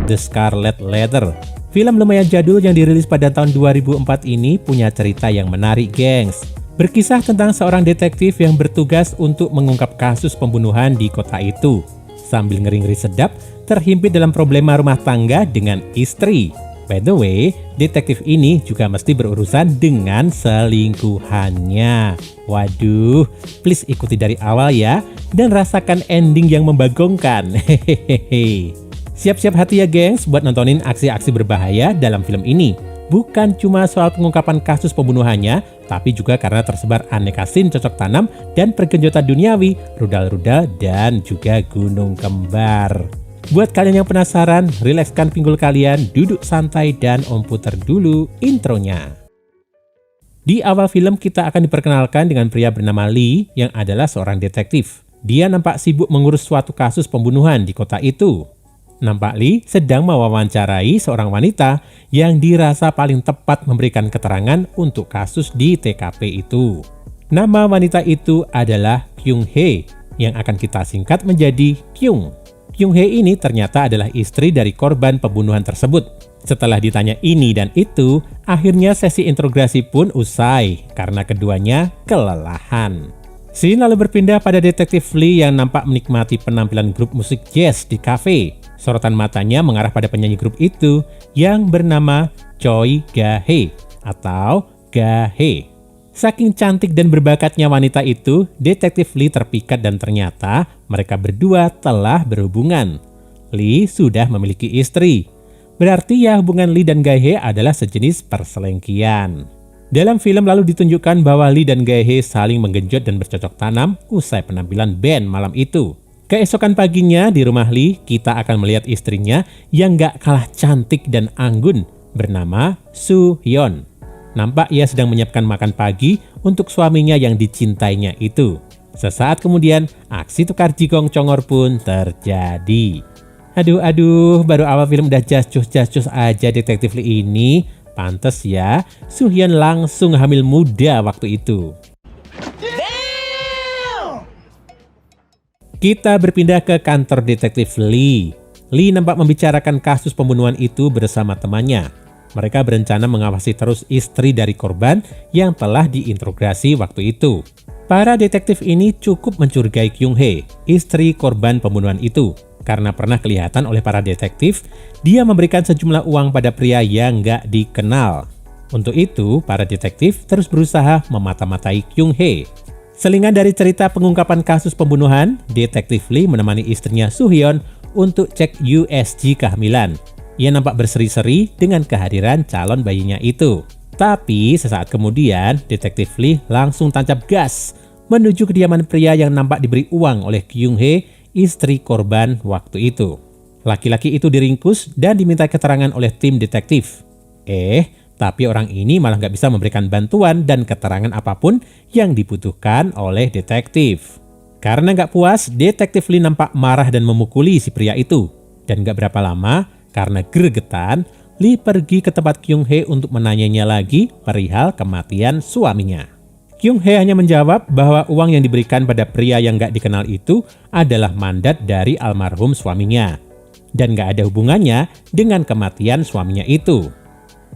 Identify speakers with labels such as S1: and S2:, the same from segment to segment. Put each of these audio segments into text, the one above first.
S1: The Scarlet Letter. Film lumayan jadul yang dirilis pada tahun 2004 ini punya cerita yang menarik, gengs. Berkisah tentang seorang detektif yang bertugas untuk mengungkap kasus pembunuhan di kota itu. Sambil ngeri-ngeri sedap, terhimpit dalam problema rumah tangga dengan istri. By the way, detektif ini juga mesti berurusan dengan selingkuhannya. Waduh, please ikuti dari awal ya, dan rasakan ending yang membagongkan. Hehehe. Siap-siap hati ya gengs buat nontonin aksi-aksi berbahaya dalam film ini. Bukan cuma soal pengungkapan kasus pembunuhannya, tapi juga karena tersebar aneka scene cocok tanam dan pergenjotan duniawi, rudal-rudal, dan juga gunung kembar. Buat kalian yang penasaran, rilekskan pinggul kalian, duduk santai, dan om puter dulu intronya. Di awal film kita akan diperkenalkan dengan pria bernama Lee yang adalah seorang detektif. Dia nampak sibuk mengurus suatu kasus pembunuhan di kota itu. Nampak Lee sedang mewawancarai seorang wanita yang dirasa paling tepat memberikan keterangan untuk kasus di TKP itu. Nama wanita itu adalah Kyung Hee yang akan kita singkat menjadi Kyung. Kyung Hee ini ternyata adalah istri dari korban pembunuhan tersebut. Setelah ditanya ini dan itu, akhirnya sesi interogasi pun usai karena keduanya kelelahan. Scene lalu berpindah pada detektif Lee yang nampak menikmati penampilan grup musik jazz di kafe. Sorotan matanya mengarah pada penyanyi grup itu yang bernama Choi Ga-hee atau Ga-hee. Saking cantik dan berbakatnya wanita itu, detektif Lee terpikat dan ternyata mereka berdua telah berhubungan. Lee sudah memiliki istri. Berarti ya hubungan Lee dan Ga-hee adalah sejenis perselingkuhan. Dalam film lalu ditunjukkan bahwa Lee dan Ga-hee saling menggenjot dan bercocok tanam usai penampilan band malam itu. Keesokan paginya di rumah Lee, kita akan melihat istrinya yang gak kalah cantik dan anggun bernama Soo Hyun. Nampak ia sedang menyiapkan makan pagi untuk suaminya yang dicintainya itu. Sesaat kemudian, aksi tukar jigong congor pun terjadi. Aduh, baru awal film udah jas-cus aja detektif Lee ini. Pantes ya, Soo Hyun langsung hamil muda waktu itu. Kita berpindah ke kantor detektif Lee. Lee nampak membicarakan kasus pembunuhan itu bersama temannya. Mereka berencana mengawasi terus istri dari korban yang telah diinterogasi waktu itu. Para detektif ini cukup mencurigai Kyung Hee, istri korban pembunuhan itu. Karena pernah kelihatan oleh para detektif, dia memberikan sejumlah uang pada pria yang gak dikenal. Untuk itu, para detektif terus berusaha memata-matai Kyung Hee. Selingan dari cerita pengungkapan kasus pembunuhan, detektif Lee menemani istrinya Soo Hyun untuk cek USG kehamilan. Ia nampak berseri-seri dengan kehadiran calon bayinya itu. Tapi sesaat kemudian, detektif Lee langsung tancap gas menuju kediaman pria yang nampak diberi uang oleh Kyung Hee, istri korban waktu itu. Laki-laki itu diringkus dan diminta keterangan oleh tim detektif. Tapi orang ini malah nggak bisa memberikan bantuan dan keterangan apapun yang dibutuhkan oleh detektif. Karena nggak puas, detektif Lee nampak marah dan memukuli si pria itu. Dan nggak berapa lama, karena gregetan, Lee pergi ke tempat Kyung Hee untuk menanyanya lagi perihal kematian suaminya. Kyung Hee hanya menjawab bahwa uang yang diberikan pada pria yang gak dikenal itu adalah mandat dari almarhum suaminya. Dan gak ada hubungannya dengan kematian suaminya itu.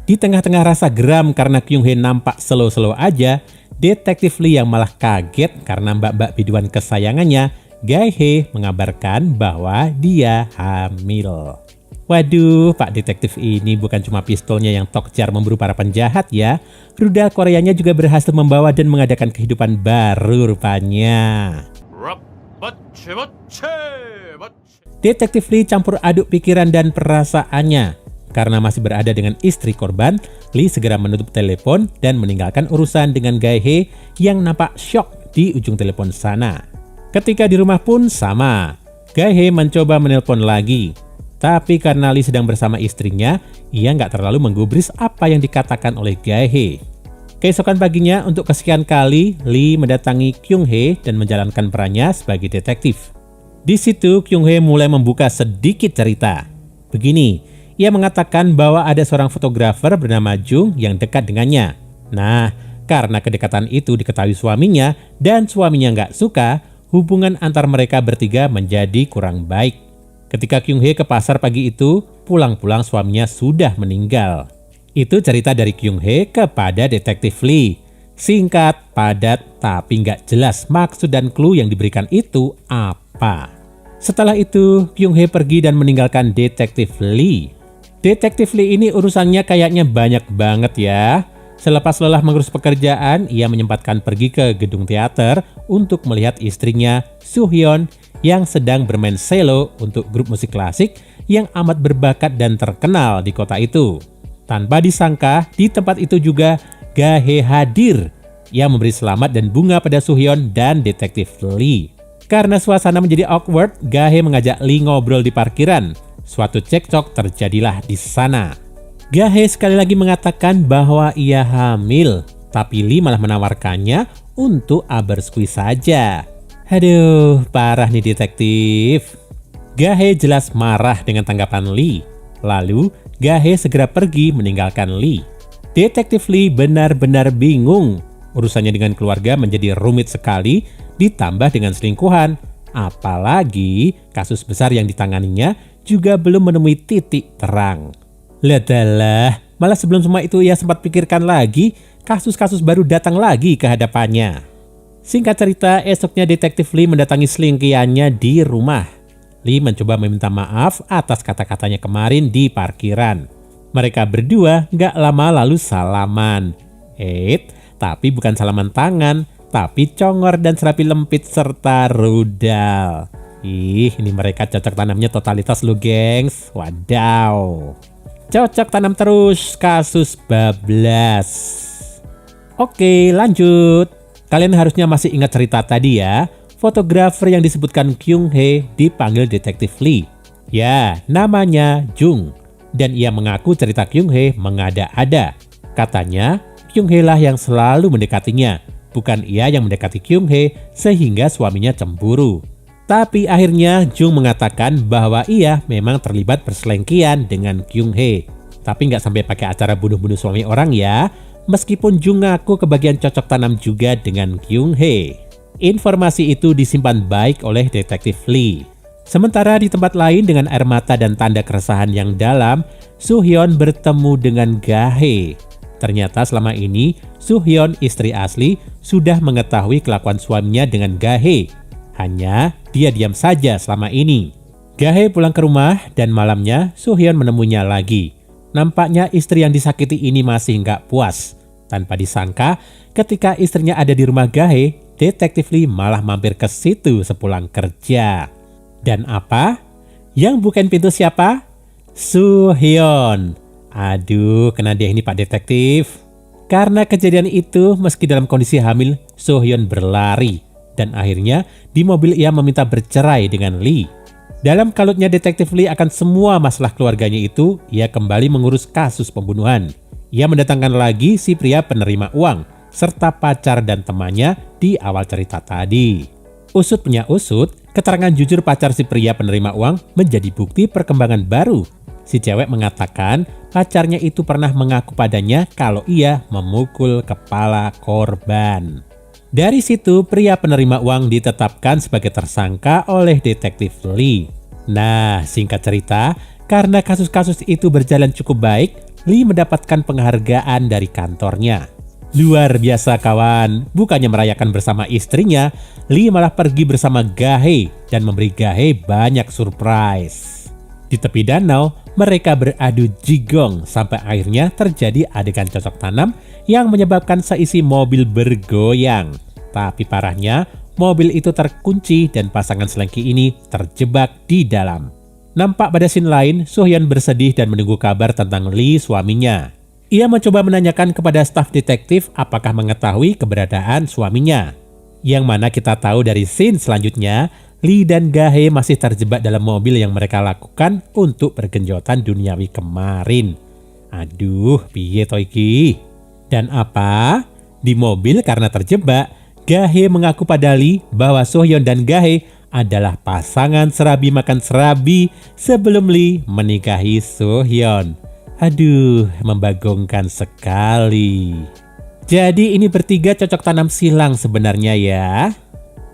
S1: Di tengah-tengah rasa geram karena Kyung Hee nampak slow-slow aja, detektif Lee yang malah kaget karena mbak-mbak biduan kesayangannya, Ga-hee, mengabarkan bahwa dia hamil. Waduh, Pak Detektif ini bukan cuma pistolnya yang tokjar memburu para penjahat ya. Rudal Koreanya juga berhasil membawa dan mengadakan kehidupan baru rupanya. Detektif Lee campur aduk pikiran dan perasaannya. Karena masih berada dengan istri korban, Lee segera menutup telepon dan meninggalkan urusan dengan Ga-hee yang nampak syok di ujung telepon sana. Ketika di rumah pun sama. Ga-hee mencoba menelpon lagi. Tapi karena Lee sedang bersama istrinya, ia nggak terlalu menggubris apa yang dikatakan oleh Ga-hee. Keesokan paginya, untuk kesekian kali, Lee mendatangi Kyung Hee dan menjalankan perannya sebagai detektif. Di situ, Kyung Hee mulai membuka sedikit cerita. Begini, ia mengatakan bahwa ada seorang fotografer bernama Jung yang dekat dengannya. Nah, karena kedekatan itu diketahui suaminya dan suaminya nggak suka, hubungan antar mereka bertiga menjadi kurang baik. Ketika Kyung Hee ke pasar pagi itu, pulang-pulang suaminya sudah meninggal. Itu cerita dari Kyung Hae kepada detektif Lee. Singkat, padat, tapi nggak jelas maksud dan clue yang diberikan itu apa. Setelah itu, Kyung Hae pergi dan meninggalkan detektif Lee. Detektif Lee ini urusannya kayaknya banyak banget ya. Selepas lelah mengurus pekerjaan, ia menyempatkan pergi ke gedung teater untuk melihat istrinya, Soo-hyun, yang sedang bermain cello untuk grup musik klasik yang amat berbakat dan terkenal di kota itu. Tanpa disangka, di tempat itu juga Ga-hae hadir. Ia memberi selamat dan bunga pada Soo-hyun dan detektif Lee. Karena suasana menjadi awkward, Ga-hae mengajak Lee ngobrol di parkiran. Suatu cekcok terjadilah di sana. Ga-hae sekali lagi mengatakan bahwa ia hamil, tapi Lee malah menawarkannya untuk aberskui saja. Aduh, parah nih detektif. Ga-hae jelas marah dengan tanggapan Lee. Lalu, Ga-hae segera pergi meninggalkan Lee. Detektif Lee benar-benar bingung. Urusannya dengan keluarga menjadi rumit sekali, ditambah dengan selingkuhan. Apalagi kasus besar yang ditanganinya juga belum menemui titik terang. Ladalah, malah sebelum semua itu ia sempat pikirkan lagi, kasus-kasus baru datang lagi ke hadapannya. Singkat cerita, esoknya detektif Lee mendatangi selingkihannya di rumah. Lee mencoba meminta maaf atas kata-katanya kemarin di parkiran. Mereka berdua gak lama lalu salaman. Tapi bukan salaman tangan, tapi congor dan serapi lempit serta rudal. Ini mereka cocok tanamnya totalitas lu gengs. Wadaw. Cocok tanam terus, kasus bablas. Oke, lanjut. Kalian harusnya masih ingat cerita tadi ya. Fotografer yang disebutkan Kyung Hae dipanggil detektif Lee. Ya, namanya Jung. Dan ia mengaku cerita Kyung Hae mengada-ada. Katanya, Kyung Hae lah yang selalu mendekatinya. Bukan ia yang mendekati Kyung Hae sehingga suaminya cemburu. Tapi akhirnya Jung mengatakan bahwa ia memang terlibat perselingkuhan dengan Kyung Hae. Tapi nggak sampai pakai acara bunuh-bunuh suami orang ya. Meskipun Jung ngaku kebagian cocok tanam juga dengan Kyung Hae. Informasi itu disimpan baik oleh detektif Lee. Sementara di tempat lain dengan air mata dan tanda keresahan yang dalam, Soo-hyun bertemu dengan Ga-hae. Ternyata selama ini Soo-hyun, istri asli, sudah mengetahui kelakuan suaminya dengan Ga-hae. Hanya dia diam saja selama ini. Ga-hae pulang ke rumah dan malamnya Soo-hyun menemuinya lagi. Nampaknya istri yang disakiti ini masih nggak puas. Tanpa disangka, ketika istrinya ada di rumah Ga-hae, detektif Lee malah mampir ke situ sepulang kerja. Dan apa? Yang bukain pintu siapa? Soo-hyun. Aduh, kena dia ini Pak Detektif. Karena kejadian itu, meski dalam kondisi hamil, Soo-hyun berlari. Dan akhirnya di mobil ia meminta bercerai dengan Lee. Dalam kalutnya detektif Lee akan semua masalah keluarganya itu, ia kembali mengurus kasus pembunuhan. Ia mendatangkan lagi si pria penerima uang, serta pacar dan temannya di awal cerita tadi. Usut punya usut, keterangan jujur pacar si pria penerima uang menjadi bukti perkembangan baru. Si cewek mengatakan pacarnya itu pernah mengaku padanya kalau ia memukul kepala korban. Dari situ, pria penerima uang ditetapkan sebagai tersangka oleh detektif Lee. Nah, singkat cerita, karena kasus-kasus itu berjalan cukup baik, Lee mendapatkan penghargaan dari kantornya. Luar biasa kawan, bukannya merayakan bersama istrinya, Lee malah pergi bersama Ga-hae dan memberi Ga-hae banyak surprise. Di tepi danau, mereka beradu jigong sampai akhirnya terjadi adegan cocok tanam yang menyebabkan seisi mobil bergoyang. Tapi parahnya, mobil itu terkunci dan pasangan selengki ini terjebak di dalam. Nampak pada scene lain, Soo-hyun bersedih dan menunggu kabar tentang Lee suaminya. Ia mencoba menanyakan kepada staf detektif apakah mengetahui keberadaan suaminya. Yang mana kita tahu dari scene selanjutnya, Lee dan Ga-hae masih terjebak dalam mobil yang mereka lakukan untuk pergenjotan duniawi kemarin. Aduh, piye to iki? Dan apa? Di mobil karena terjebak, Ga-hae mengaku pada Lee bahwa Soo-hyun dan Ga-hae adalah pasangan serabi makan serabi sebelum Lee menikahi Soo-hyun. Aduh, membagongkan sekali. Jadi ini bertiga cocok tanam silang sebenarnya ya.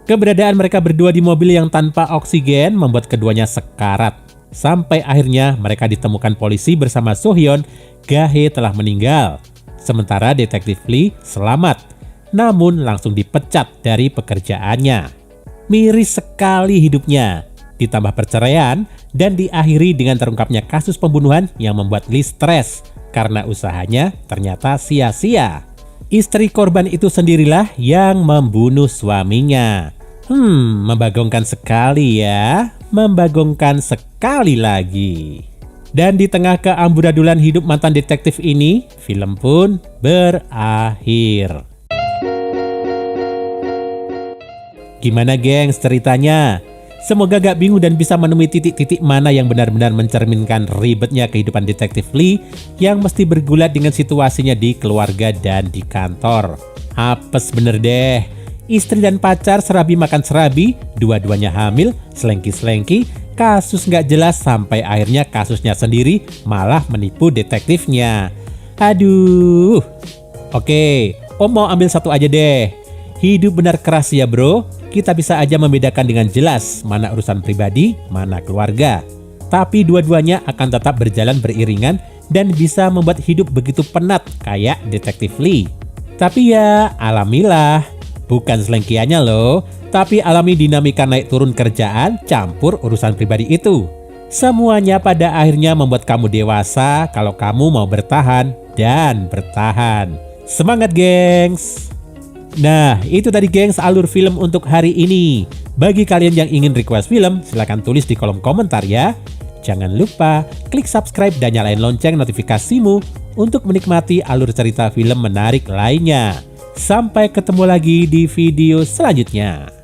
S1: Keberadaan mereka berdua di mobil yang tanpa oksigen membuat keduanya sekarat. Sampai akhirnya mereka ditemukan polisi bersama Sohyun. Gahe telah meninggal. Sementara detektif Lee selamat, namun langsung dipecat dari pekerjaannya. Miris sekali hidupnya. Ditambah perceraian dan diakhiri dengan terungkapnya kasus pembunuhan yang membuat Lee stres karena usahanya ternyata sia-sia. Istri korban itu sendirilah yang membunuh suaminya. Membagongkan sekali ya. Membagongkan sekali lagi. Dan di tengah keamburadulan hidup mantan detektif ini, film pun berakhir. Gimana gengs ceritanya? Semoga gak bingung dan bisa menemui titik-titik mana yang benar-benar mencerminkan ribetnya kehidupan detektif Lee yang mesti bergulat dengan situasinya di keluarga dan di kantor. Apes bener deh. Istri dan pacar serabi makan serabi, dua-duanya hamil, selengki-selengki, kasus gak jelas sampai akhirnya kasusnya sendiri malah menipu detektifnya. Aduh. Oke, Om mau ambil satu aja deh. Hidup benar keras ya bro. Kita bisa aja membedakan dengan jelas mana urusan pribadi, mana keluarga. Tapi dua-duanya akan tetap berjalan beriringan dan bisa membuat hidup begitu penat kayak detektif Lee. Tapi ya alamilah, bukan selengkiannya loh, tapi alami dinamika naik turun kerjaan campur urusan pribadi itu. Semuanya pada akhirnya membuat kamu dewasa kalau kamu mau bertahan dan bertahan. Semangat gengs! Nah, itu tadi gengs alur film untuk hari ini. Bagi kalian yang ingin request film, silahkan tulis di kolom komentar ya. Jangan lupa klik subscribe dan nyalain lonceng notifikasimu untuk menikmati alur cerita film menarik lainnya. Sampai ketemu lagi di video selanjutnya.